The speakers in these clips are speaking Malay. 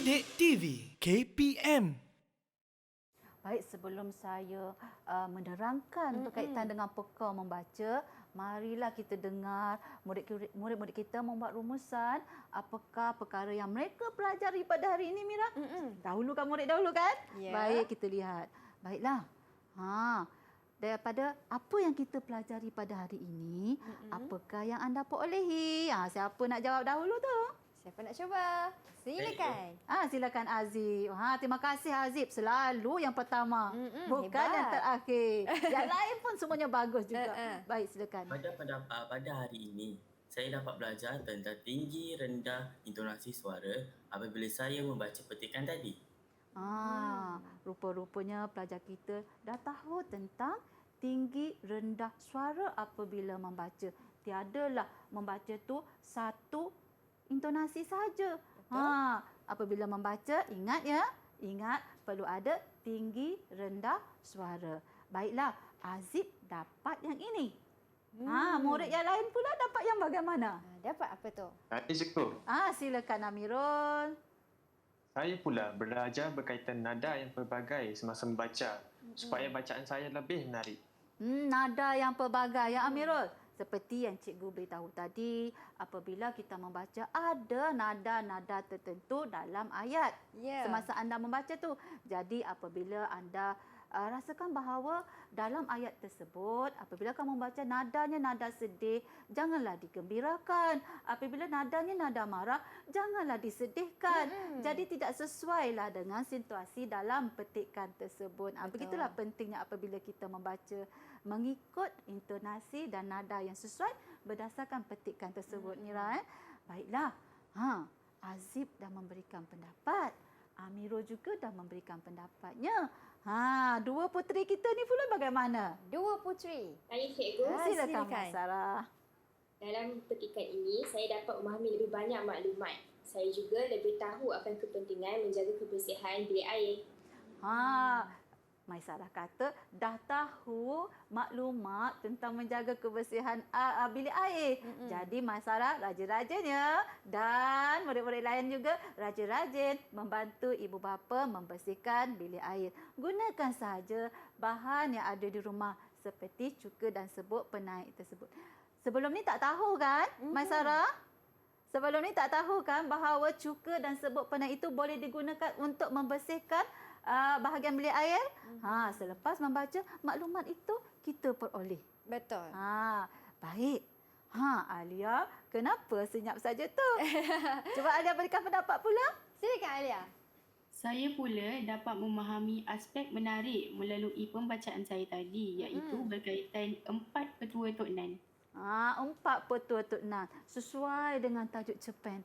Didik TV KPM. Baik, sebelum saya menerangkan berkaitan dengan peka membaca, marilah kita dengar murid-murid kita membuat rumusan apakah perkara yang mereka pelajari pada hari ini, Mira. Dahulukan murid dahulu kan? Ya. Baik, kita lihat. Baiklah. Daripada apa yang kita pelajari pada hari ini, apakah yang anda perolehi? Siapa nak jawab dahulu tu? Siapa nak cuba? Silakan. Silakan Azib. Terima kasih Azib. Selalu yang pertama. Bukan hebat. yang terakhir. Yang lain pun semuanya bagus juga. Baik, silakan. Pada hari ini, saya dapat belajar tentang tinggi, rendah, intonasi suara apabila saya membaca petikan tadi. Rupa-rupanya pelajar kita dah tahu tentang tinggi, rendah suara apabila membaca. Tiadalah membaca tu satu intonasi saja. Apabila membaca, ingat ya. Ingat perlu ada tinggi, rendah suara. Baiklah, Azib dapat yang ini. Murid yang lain pula dapat yang bagaimana? Dapat apa tu? Saya cikgu. Silakan Amirul. Saya pula belajar berkaitan nada yang pelbagai semasa membaca supaya bacaan saya lebih menarik. Nada yang pelbagai ya Amirul. Seperti yang cikgu beritahu tadi, apabila kita membaca ada nada-nada tertentu dalam ayat semasa anda membaca tu. Jadi apabila anda rasakan bahawa dalam ayat tersebut, apabila kamu membaca nadanya nada sedih, janganlah digembirakan. Apabila nadanya nada marah, janganlah disedihkan. Jadi tidak sesuailah dengan situasi dalam petikan tersebut. Begitulah pentingnya apabila kita membaca, mengikut intonasi dan nada yang sesuai berdasarkan petikan tersebut, Mira. Baiklah. Azib dah memberikan pendapat. Amirul juga dah memberikan pendapatnya. Dua puteri kita ni pula bagaimana? Dua puteri. Saya cikgu. Silakan Mak Sarah. Dalam petikan ini, saya dapat memahami lebih banyak maklumat. Saya juga lebih tahu akan kepentingan menjaga kebersihan bilik air. Maisarah kata dah tahu maklumat tentang menjaga kebersihan bilik air. Jadi Maisarah rajin-rajinnya dan murid-murid lain juga rajin-rajin membantu ibu bapa membersihkan bilik air. Gunakan sahaja bahan yang ada di rumah seperti cuka dan sebut penaik tersebut. Sebelum ni tak tahu kan Maisarah? Sebelum ni tak tahu kan bahawa cuka dan sebut penaik itu boleh digunakan untuk membersihkan bahagian bilik air. Selepas membaca maklumat itu kita peroleh. Betul. Baik. Alia, kenapa senyap saja tu? Cuba Alia berikan pendapat pula. Silakan Alia. Saya pula dapat memahami aspek menarik melalui pembacaan saya tadi, iaitu berkaitan 4 petua Tok Nan. 4 petua Tok Nan sesuai dengan tajuk cerpen.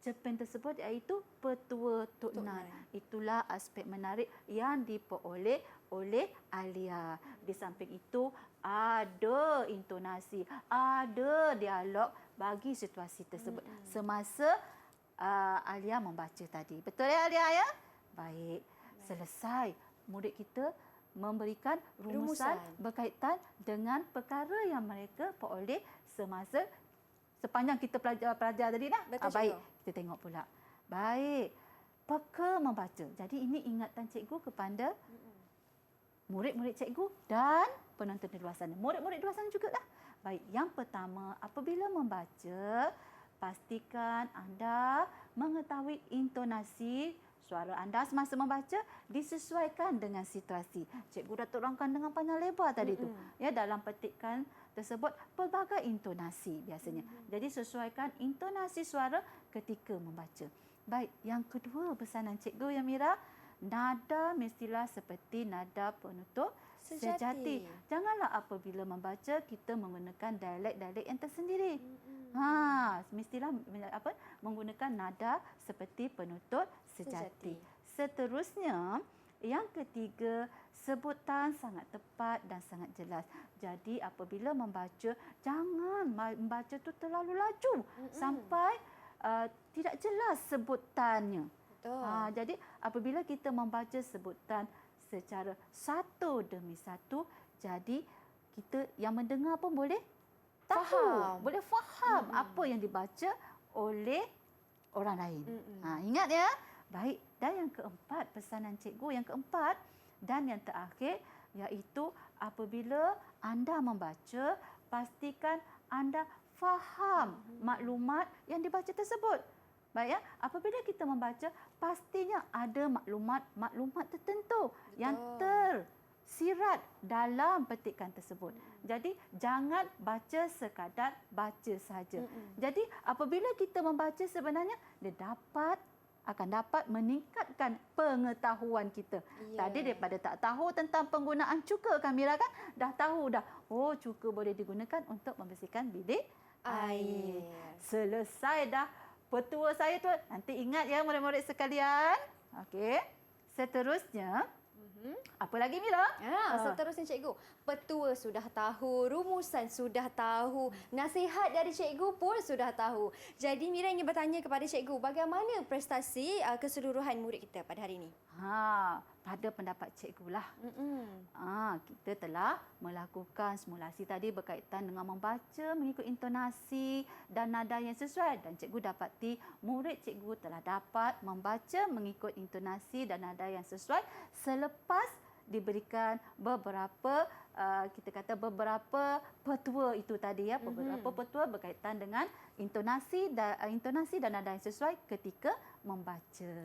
Cerpen tersebut iaitu Petua Tok Nan. Itulah aspek menarik yang diperoleh oleh Alia. Di samping itu ada intonasi, ada dialog bagi situasi tersebut semasa Alia membaca tadi. Betul ya Alia ya? Baik. Selesai. Murid kita memberikan rumusan berkaitan dengan perkara yang mereka peroleh semasa sepanjang kita pelajar tadi dah. Baik, kita tengok pula. Baik. Peka membaca. Jadi ini ingatan cikgu kepada murid-murid cikgu dan penonton di luar sana. Murid-murid di luar sana jugalah. Baik, yang pertama, apabila membaca, pastikan anda mengetahui intonasi suara anda semasa membaca disesuaikan dengan situasi. Cikgu dah terangkan dengan panjang lebar tadi tu. Ya, dalam petikan tersebut pelbagai intonasi biasanya. Jadi sesuaikan intonasi suara ketika membaca. Baik, yang kedua pesanan cikgu ya Mira, nada mestilah seperti nada penutup sejati. Janganlah apabila membaca kita menggunakan dialek-dialek yang tersendiri. Mestilah menggunakan nada seperti penutup sejati. Seterusnya, yang ketiga, sebutan sangat tepat dan sangat jelas. Jadi apabila membaca, jangan membaca tu terlalu laju sampai tidak jelas sebutannya. Jadi apabila kita membaca sebutan secara satu demi satu, jadi kita yang mendengar pun boleh boleh faham apa yang dibaca oleh orang lain. Ingat ya. Baik, dan yang keempat, pesanan cikgu yang keempat dan yang terakhir iaitu apabila anda membaca, pastikan anda faham maklumat yang dibaca tersebut. Baik ya, apabila kita membaca, pastinya ada maklumat tertentu yang tersirat dalam petikan tersebut. Jadi jangan baca sekadar baca saja. Jadi apabila kita membaca sebenarnya dia akan dapat meningkatkan pengetahuan kita. Tadi daripada tak tahu tentang penggunaan cuka kan Mira kan, dah tahu dah. Oh, cuka boleh digunakan untuk membersihkan bilik air. Selesai dah petua saya tu. Nanti ingat ya murid-murid sekalian. Okey. Seterusnya, apa lagi Mira? Seterusnya cikgu, petua sudah tahu, rumusan sudah tahu, nasihat dari cikgu pun sudah tahu. Jadi Mira ingin bertanya kepada cikgu, bagaimana prestasi keseluruhan murid kita pada hari ini? Pada pendapat cikgu lah. Kita telah melakukan simulasi tadi berkaitan dengan membaca mengikut intonasi dan nada yang sesuai, dan cikgu dapati murid cikgu telah dapat membaca mengikut intonasi dan nada yang sesuai selepas diberikan beberapa beberapa petua itu tadi ya, beberapa petua berkaitan dengan intonasi dan nada yang sesuai ketika membaca.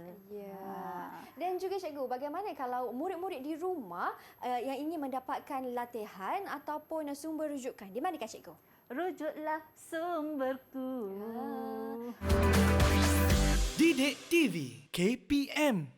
Dan juga cikgu, bagaimana kalau murid-murid di rumah yang ingin mendapatkan latihan ataupun sumber rujukan, di manakah cikgu? Rujuklah sumberku. Didik TV KPM